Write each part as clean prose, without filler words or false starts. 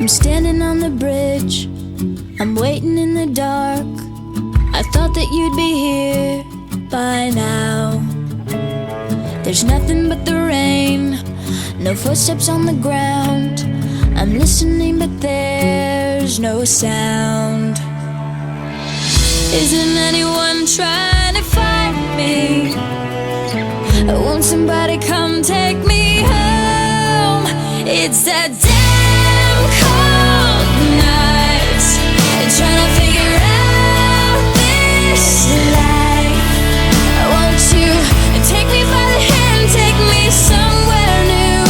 I'm standing on the bridge, I'm waiting in the dark. I thought that you'd be here by now. There's nothing but the rain, no footsteps on the ground. I'm listening but there's no sound. Isn't anyone trying to find me? Won't somebody come take me home? It's that damn cold night, trying to figure out this life. Won't you take me by the hand, take me somewhere new?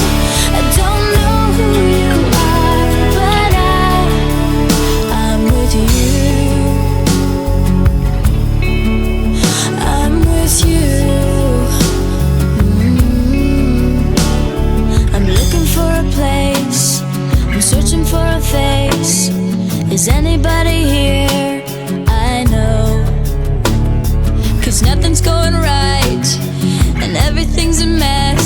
I don't know who you are, but I'm with you. I'm with you. I'm looking for a place, I'm searching for a face. Is anybody here? I know, 'cause nothing's going right and everything's a mess.